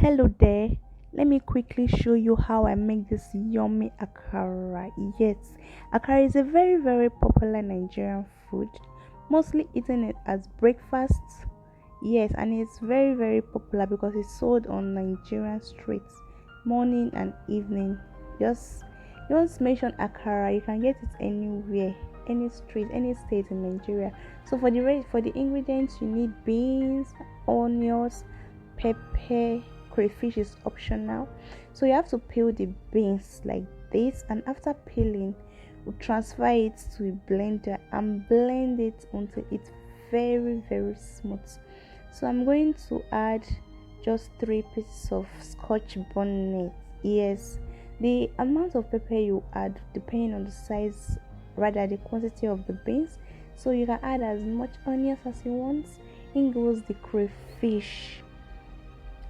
Hello there. Let me quickly show you how I make this yummy akara. Yes, akara is a very popular Nigerian food, mostly eaten it as breakfast. Yes, and it's very popular because it's sold on Nigerian streets morning and evening. Just just mention akara, you can get it anywhere, any street, any state in Nigeria. So for the ingredients, you need beans, onions, pepper. Crayfish is optional, so you have to peel the beans like this, and after peeling we transfer it to a blender and blend it until it's very smooth. So I'm going to add just 3 pieces of Scotch bonnet. Yes, the amount of pepper you add depending on the size, rather the quantity of the beans, so you can add as much onions as you want. In goes the crayfish.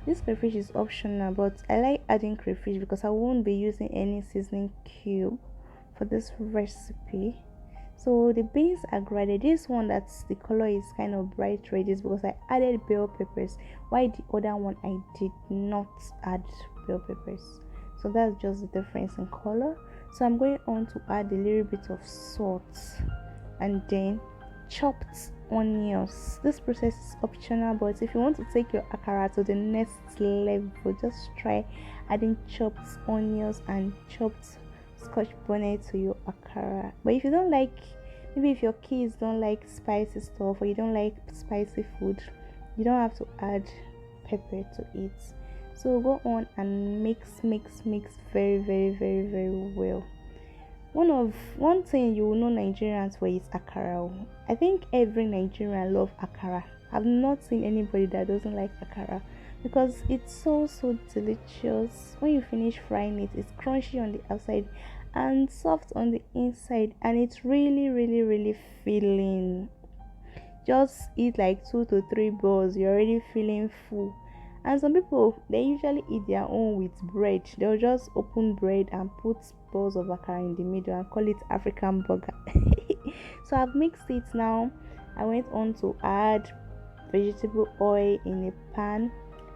This crayfish is optional, but I like adding crayfish because I won't be using any seasoning cube for this recipe. So the beans are grated. This one that's the color is kind of bright red is because I added bell peppers, while the other one I did not add bell peppers. So that's just the difference in color. So I'm going on to add a little bit of salt and then chopped onions. This process is optional, but if you want to take your akara to the next level, just try adding chopped onions and chopped Scotch bonnet to your akara. But if you don't like, maybe if your kids don't like spicy stuff or you don't like spicy food, you don't have to add pepper to it. So go on and mix very well. One thing you will know Nigerians for is akara. I think every Nigerian love akara. I've not seen anybody that doesn't like akara because it's so delicious. When you finish frying it, it's crunchy on the outside and soft on the inside, and it's really filling. Just eat like 2 to 3 balls, you're already feeling full. And some people, they usually eat their own with bread. They'll just open bread and put balls of akara in the middle and call it African burger. So I've mixed it now. I went on to add vegetable oil in a pan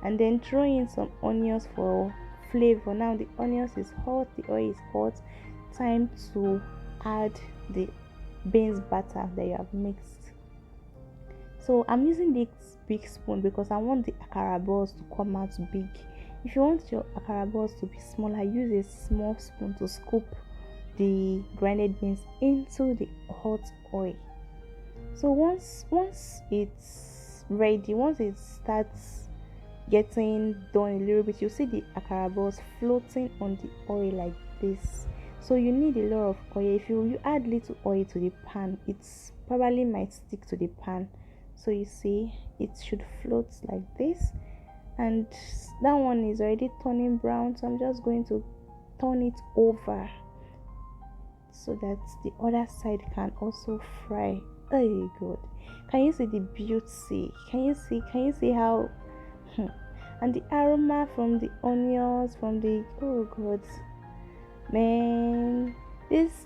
and then throw in some onions for flavor. Now the onions is hot, the oil is hot. Time to add the beans batter that you have mixed. So I'm using this big spoon because I want the akara balls to come out big. If you want your akara balls to be smaller, use a small spoon to scoop the grinded beans into the hot oil. So once it's ready, once it starts getting done a little bit, you see the akara balls floating on the oil like this. So you need a lot of oil. If you add little oil to the pan, it's probably might stick to the pan. So you see it should float like this, and that one is already turning brown, so I'm just going to turn it over so that the other side can also fry. Oh good, can you see the beauty? Can you see how and the aroma from the onions, from the, oh god, man, this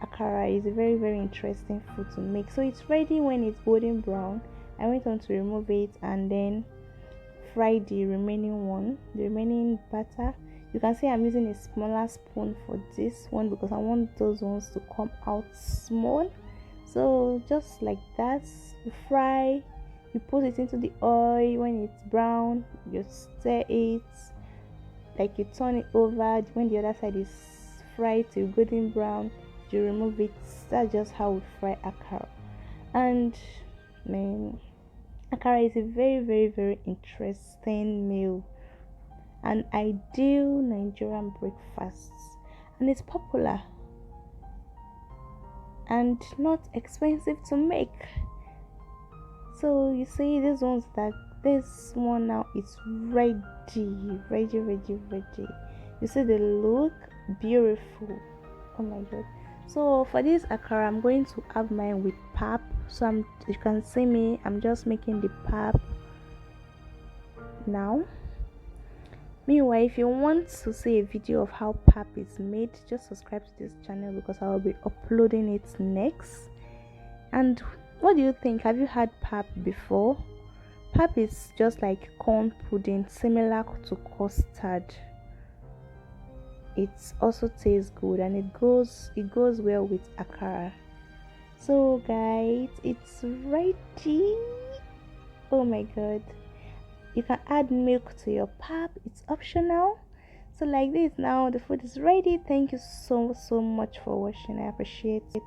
akara is a very interesting food to make. So it's ready when it's golden brown. I went on to remove it and then fry the remaining batter. You can see I'm using a smaller spoon for this one because I want those ones to come out small. So just like that, you fry, you put it into the oil. When it's brown, you stir it, like you turn it over. When the other side is fried to golden brown, you remove it. That's just how we fry akara. And man, akara is a very interesting meal, an ideal Nigerian breakfast, and it's popular and not expensive to make. So you see this one now is ready. You see the look, beautiful. Oh my god. So for this akara, I'm going to have mine with pap. So you can see me, I'm just making the pap now. Meanwhile, if you want to see a video of how pap is made, just subscribe to this channel because I will be uploading it next. And what do you think? Have you had pap before? Pap is just like corn pudding, similar to custard. It also tastes good and it goes well with akara. So guys, it's ready. Oh my god. You can add milk to your pap, it's optional. So like this, now the food is ready. Thank you so much for watching. I appreciate it.